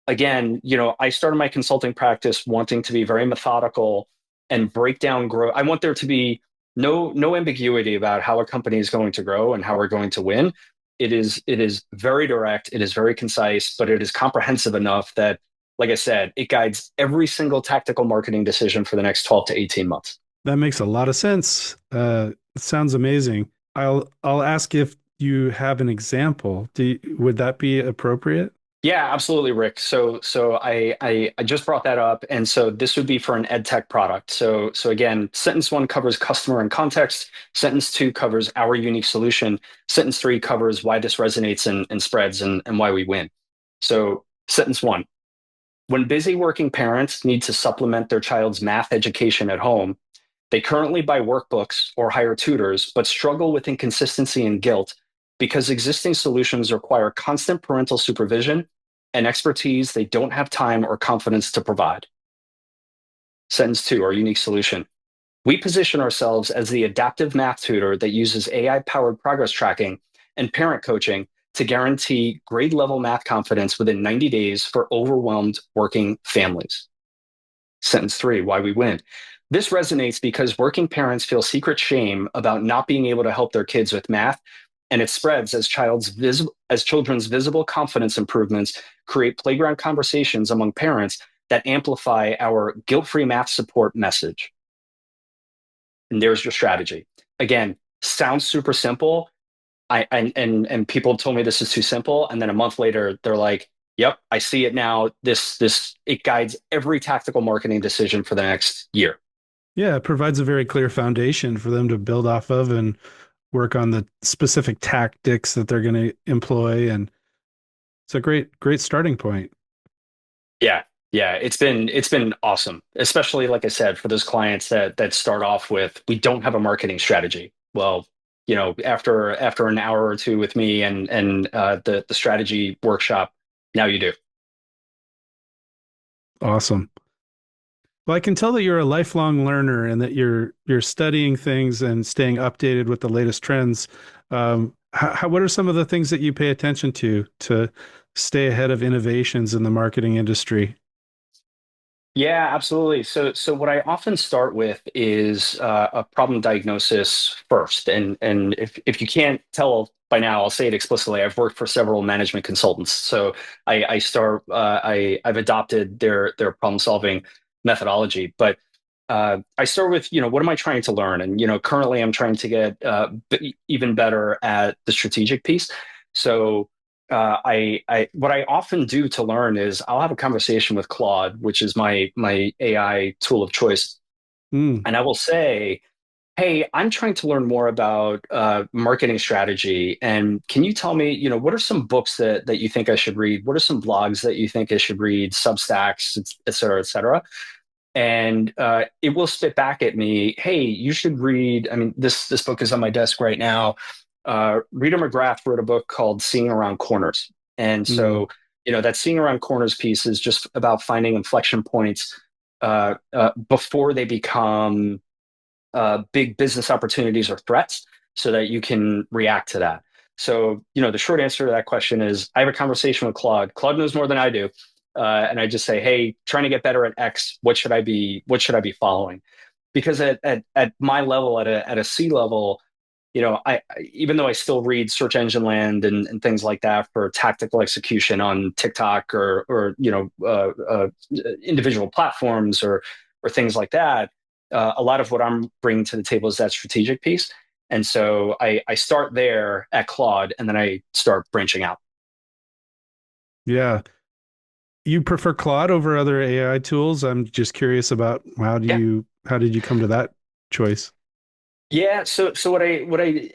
again, I started my consulting practice wanting to be very methodical and break down growth. I want there to be no ambiguity about how a company is going to grow and how we're going to win. It is very direct, it is very concise, but it is comprehensive enough that, like I said, it guides every single tactical marketing decision for the next 12 to 18 months. That makes a lot of sense. It sounds amazing. I'll ask if you have an example. Would that be appropriate? Yeah, absolutely, Rick. So I just brought that up, and so this would be for an ed tech product. So again, sentence one covers customer and context. Sentence two covers our unique solution. Sentence three covers why this resonates and spreads and why we win. So sentence one: when busy working parents need to supplement their child's math education at home, they currently buy workbooks or hire tutors, but struggle with inconsistency and guilt because existing solutions require constant parental supervision and expertise they don't have time or confidence to provide. Sentence two, our unique solution. We position ourselves as the adaptive math tutor that uses AI powered progress tracking and parent coaching to guarantee grade level math confidence within 90 days for overwhelmed working families. Sentence three, why we win. This resonates because working parents feel secret shame about not being able to help their kids with math, and it spreads as children's visible confidence improvements create playground conversations among parents that amplify our guilt-free math support message. And there's your strategy. Again, sounds super simple. And people told me this is too simple, and then a month later they're like, "Yep, I see it now. This it guides every tactical marketing decision for the next year." Yeah, it provides a very clear foundation for them to build off of and work on the specific tactics that they're going to employ. And it's a great starting point. Yeah, yeah, it's been awesome, especially like I said, for those clients that start off with, we don't have a marketing strategy. Well, after an hour or two with me and the strategy workshop, now you do. Awesome. Well, I can tell that you're a lifelong learner and that you're studying things and staying updated with the latest trends. What are some of the things that you pay attention to stay ahead of innovations in the marketing industry? Yeah, absolutely. So what I often start with is a problem diagnosis first, and if you can't tell by now, I'll say it explicitly. I've worked for several management consultants, so I start I've adopted their problem solving methodology. But I start with what am I trying to learn, and currently I'm trying to get even better at the strategic piece. So I what I often do to learn is I'll have a conversation with Claude, which is my AI tool of choice, Mm. and I will say, "Hey, I'm trying to learn more about marketing strategy, and can you tell me, what are some books that you think I should read? What are some blogs that you think I should read? Substacks, et cetera, et cetera." and it will spit back at me, "Hey, you should read." I mean, this book is on my desk right now. Rita McGrath wrote a book called "Seeing Around Corners," and Mm, so that "Seeing Around Corners" piece is just about finding inflection points before they become big business opportunities or threats, so that you can react to that. So, the short answer to that question is I have a conversation with Claude. Claude knows more than I do. And I just say, "Hey, trying to get better at X, what should I be following?" Because at my level, at a C level, even though I still read Search Engine Land and things like that for tactical execution on TikTok or individual platforms or things like that, a lot of what I'm bringing to the table is that strategic piece. And so I start there at Claude, and then I start branching out. yeah. You prefer Claude over other AI tools? I'm just curious about Yeah. how did you come to that choice? Yeah, so what I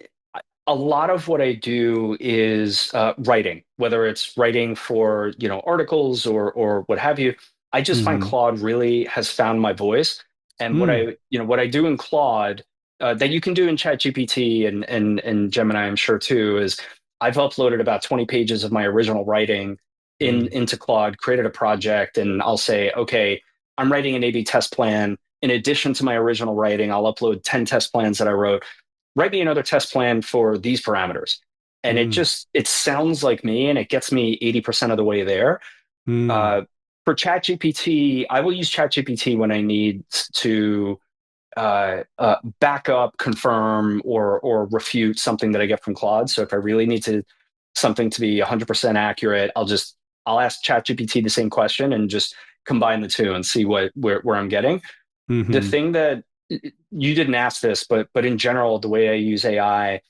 a lot of what I do is writing, whether it's writing for articles or what have you. I just find Hmm. Claude really has found my voice, and Hmm. what I do in Claude that you can do in ChatGPT and Gemini, I'm sure too, is I've uploaded about 20 pages of my original writing Hmm. into Claude, created a project, and I'll say, okay, I'm writing an A/B test plan. In addition to my original writing, I'll upload 10 test plans that I wrote. Write me another test plan for these parameters. And Hmm. it sounds like me, and it gets me 80% of the way there. Hmm. Uh, for ChatGPT, I will use ChatGPT when I need to back up, confirm, or refute something that I get from Claude. So if I really need something to be 100% accurate, I'll ask ChatGPT the same question and just combine the two and see where I'm getting. The Hmm. thing that you didn't ask this, but in general, the way I use I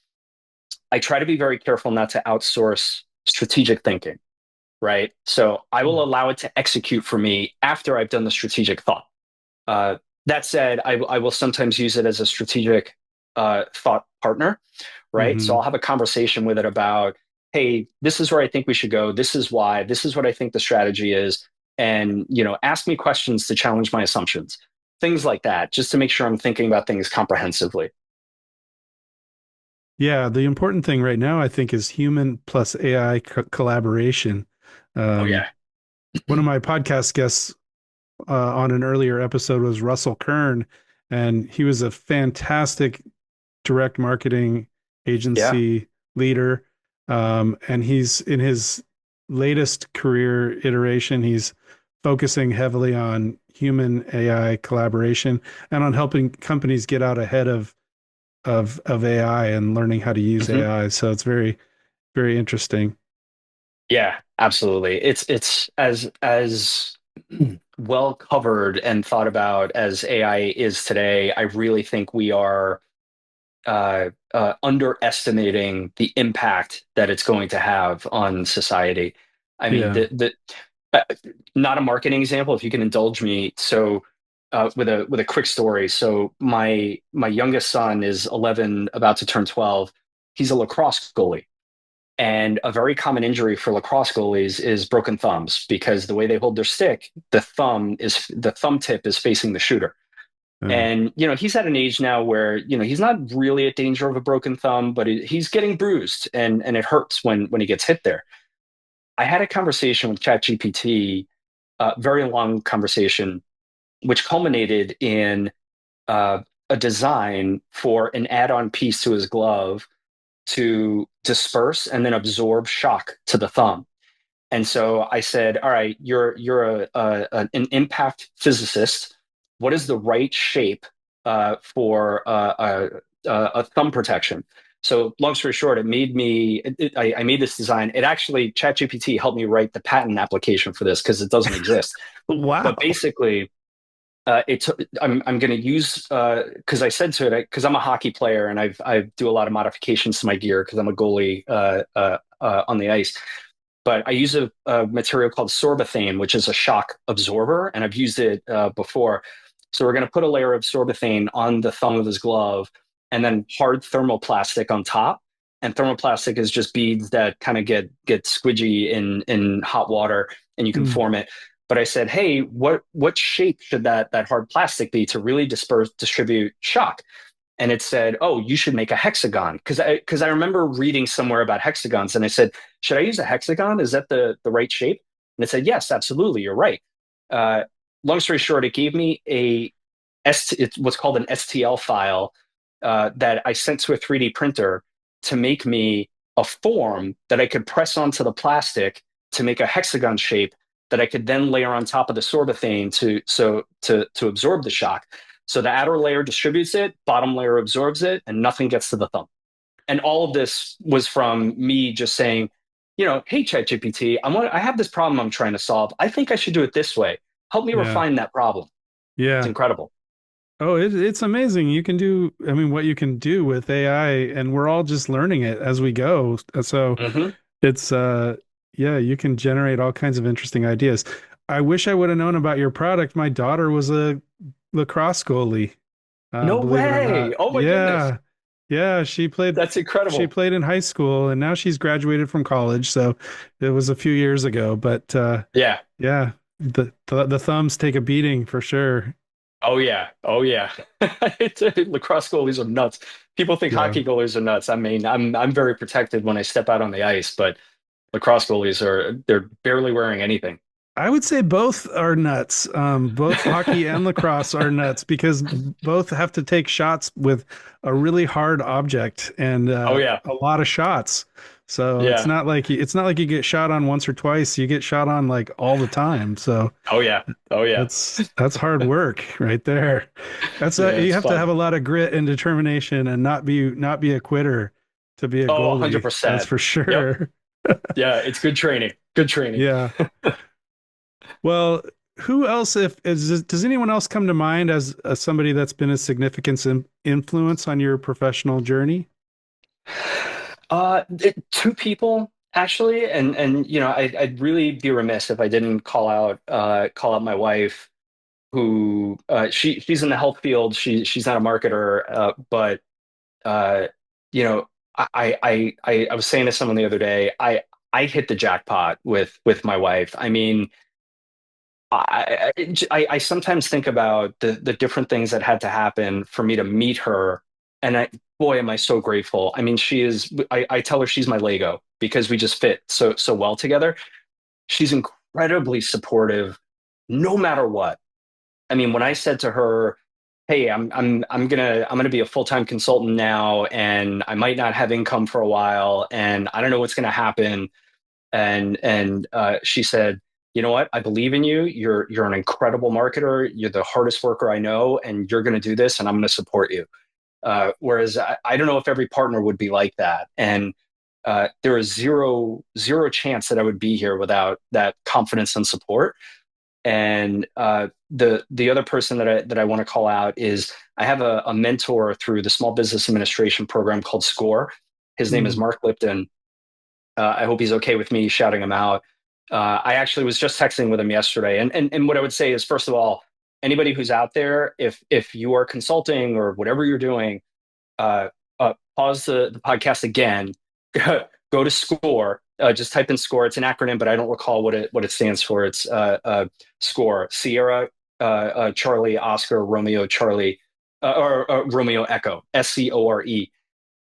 try to be very careful not to outsource strategic thinking, right? So I will allow it to execute for me after I've done the strategic thought. Uh, that said, I will sometimes use it as a strategic thought partner, right? So Hmm. I'll have a conversation with it about, "Hey, this is where I think we should go. This is why. This is what I think the strategy is." And, ask me questions to challenge my assumptions, things like that, just to make sure I'm thinking about things comprehensively. Yeah, the important thing right now, I think, is human plus AI collaboration. Oh, Um, yeah. one of my podcast guests on an earlier episode was Russell Kern, and he was a fantastic direct marketing Yeah. agency leader. And he's in his latest career iteration, he's focusing heavily on human AI collaboration and on helping companies get out ahead of AI and learning how to use Mhm. AI. So it's very, very interesting. Yeah, absolutely. It's as well covered and thought about as AI is today. I really think we are underestimating the impact that it's going to have on society. I mean, Yeah. uh, not a marketing example, if you can indulge me. So, with a quick story. So, my youngest son is 11, about to turn 12. He's a lacrosse goalie. And a very common injury for lacrosse goalies is broken thumbs, because the way they hold their stick, the thumb tip is facing the shooter. Uh, And he's at an age now where he's not really at danger of a broken thumb, but he's getting bruised, and it hurts when he gets hit there. I had a conversation with ChatGPT, a very long conversation, which culminated in a design for an add-on piece to his glove to disperse and then absorb shock to the thumb. And so I said, "All right, you're an impact physicist. What is the right shape for a thumb protection?" So long story short, it made me. I made this design. It actually ChatGPT helped me write the patent application for this because it doesn't exist. But wow. basically, I'm going to use because I said to it, because I'm a hockey player and I do a lot of modifications to my gear because I'm a goalie on the ice. But I use a material called sorbothane, which is a shock absorber, and I've used it before. So we're going to put a layer of sorbothane on the thumb of his glove, and then hard thermoplastic on top. And thermoplastic is just beads that kind of get squidgy in hot water, and you can Mm. form it. but I said, hey, what shape should that hard plastic be to really distribute shock? And it said, oh, you should make a hexagon. Because I remember reading somewhere about hexagons, and I said, should I use a hexagon? Is that the right shape? And it said, yes, absolutely, you're right. Uh, Long story short, it gave me it's what's called an STL file that I sent to a 3D printer to make me a form that I could press onto the plastic to make a hexagon shape that I could then layer on top of the sorbethane to absorb the shock. So the outer layer distributes it, bottom layer absorbs it, and nothing gets to the thumb. And all of this was from me just saying, hey, ChatGPT, I have this problem I'm trying to solve. I think I should do it this way. Help me Yeah. refine that problem. It's Yeah. incredible. Oh, it's amazing. You can do, I mean, what you can do with AI, and we're all just learning it as we go. So Hmm. it's, yeah, you can generate all kinds of interesting ideas. I wish I would have known about your product. My daughter was a lacrosse goalie, No believe it or way. not. Oh my goodness. Yeah. Yeah. That's She incredible. played in high school and now she's graduated from college. So it was a few years ago, but, Yeah. yeah, the thumbs take a beating for sure. Oh yeah. Oh yeah. Lacrosse goalies are nuts. People think Yeah. hockey goalies are nuts. I mean, I'm very protected when I step out on the ice, but lacrosse goalies they're barely wearing anything. I would say both are nuts. Both hockey and lacrosse are nuts because both have to take shots with a really hard object and Oh yeah. a lot of shots. So Yeah. it's not like you get shot on once or twice. You get shot on like all the time. So Oh yeah. Oh yeah. that's hard work right there. Yeah, You it's have to fun. have a lot of grit and determination and not be a quitter to be a Oh, goalie. That's 100%. for Yep. sure. Yeah, it's good training. Good training. Yeah. Well, who else, does anyone else come to mind as somebody that's been a significant influence on your professional journey? Two people actually, and I'd really be remiss if I didn't call out my wife, who she's in the health field. She's not a marketer, but uh, you know, I was saying to someone the other day, I hit the jackpot with my wife. I mean, I sometimes think about the different things that had to happen for me to meet her, and boy, am I so grateful. I mean, she is. I tell her she's my Lego because we just fit so well together. She's incredibly supportive, no matter what. I mean, when I said to her, "Hey, I'm gonna be a full-time consultant now, and I might not have income for a while, and I don't know what's gonna happen," and she said, you know what, I believe in you. You're an incredible marketer. You're the hardest worker I know, and you're going to do this, and I'm going to support you. Whereas I don't know if every partner would be like that, and there is zero chance that I would be here without that confidence and support. And the other person that I want to call out is I have a mentor through the Small Business Administration program called SCORE. His name is Mm, Mark Lipton. I hope he's okay with me shouting him out. I actually was just texting with him yesterday, and what I would say is, first of all, anybody who's out there, if you are consulting or whatever you're doing, pause the podcast again, go to SCORE, just type in SCORE. It's an acronym, but I don't recall what it stands for. It's SCORE: Sierra, Charlie, Oscar, Romeo, Charlie, or Romeo Echo, SCORE,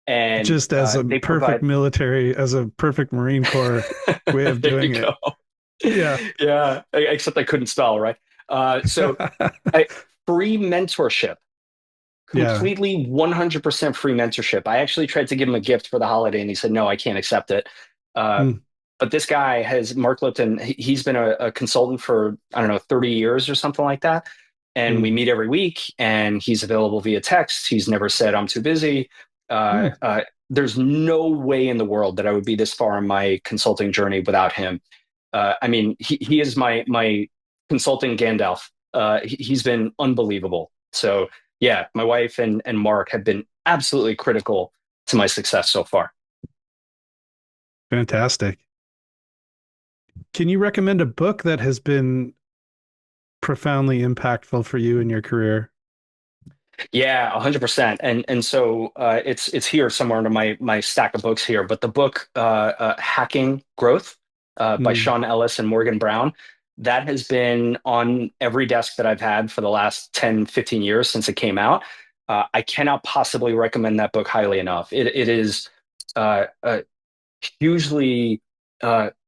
and just as a they perfect provide. military, as a perfect Marine Corps way of There you doing it. go. Yeah. Yeah, except I couldn't spell, right? So I, free mentorship, Yeah. completely 100% free mentorship. I actually tried to give him a gift for the holiday and he said, no, I can't accept it. Uh, Mm, but this guy has, Mark Lipton, he's been a consultant for, I don't know, 30 years or something like that. And we mm, meet every week and he's available via text. He's never said, I'm too busy. mm. There's no way in the world that I would be this far in my consulting journey without him. I mean, he is my consulting Gandalf. He's been unbelievable. So yeah, my wife and Mark have been absolutely critical to my success so far. Fantastic. Can you recommend a book that has been profoundly impactful for you in your career? Yeah, 100%. And so it's here somewhere under my stack of books here. But the book Hacking Growth by Mm, Sean Ellis and Morgan Brown. that has been on every desk that I've had for the last 10, 15 years since it came out. I cannot possibly recommend that book highly enough. It is hugely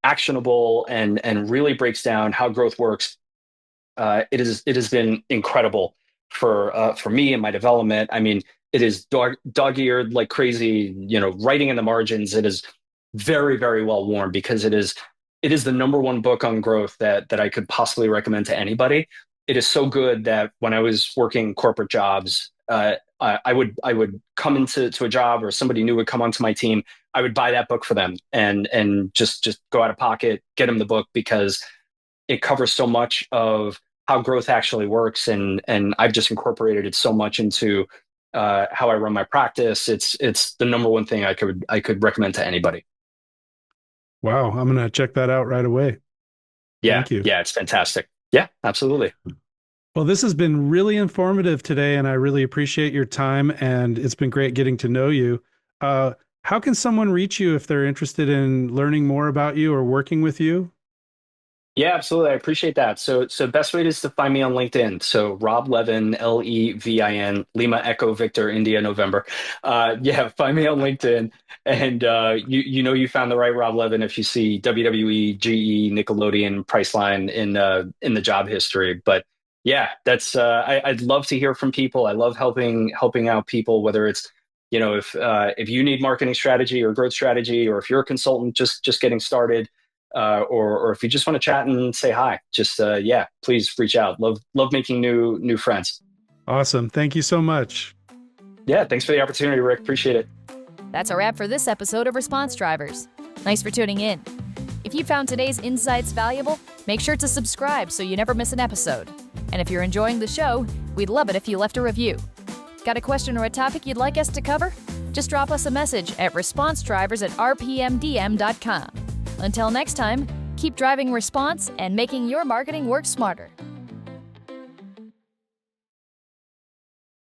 actionable and really breaks down how growth works. It has been incredible for me and my development. I mean, it is dog-eared like crazy, writing in the margins. It is very, very well worn because it is the number one book on growth that I could possibly recommend to anybody. It is so good that when I was working corporate jobs, I would come into a job or somebody new would come onto my team. I would buy that book for them and just go out of pocket, get them the book because it covers so much of how growth actually works, and I've just incorporated it so much into how I run my practice. It's the number one thing I could recommend to anybody. Wow, I'm going to check that out right away. Yeah, Thank you. yeah, it's fantastic. Yeah, absolutely. Well, this has been really informative today, and I really appreciate your time, and it's been great getting to know you. How can someone reach you if they're interested in learning more about you or working with you? Yeah, absolutely. I appreciate that. So best way is to find me on LinkedIn. So Rob Levin, Levin, Lima Echo Victor India November. Yeah, find me on LinkedIn, and you found the right Rob Levin if you see WWE, GE, Nickelodeon, Priceline in the job history. But yeah, that's I'd love to hear from people. I love helping out people, whether it's if you need marketing strategy or growth strategy, or if you're a consultant just getting started, or if you just want to chat and say hi, just yeah, please reach out. Love making new friends. Awesome. Thank you so much. Yeah, thanks for the opportunity, Rick. Appreciate it. That's a wrap for this episode of Response Drivers. Thanks for tuning in. If you found today's insights valuable, make sure to subscribe so you never miss an episode. And if you're enjoying the show, we'd love it if you left a review. Got a question or a topic you'd like us to cover? Just drop us a message at responsdrivers@rpmdm.com. Until next time, keep driving response and making your marketing work smarter.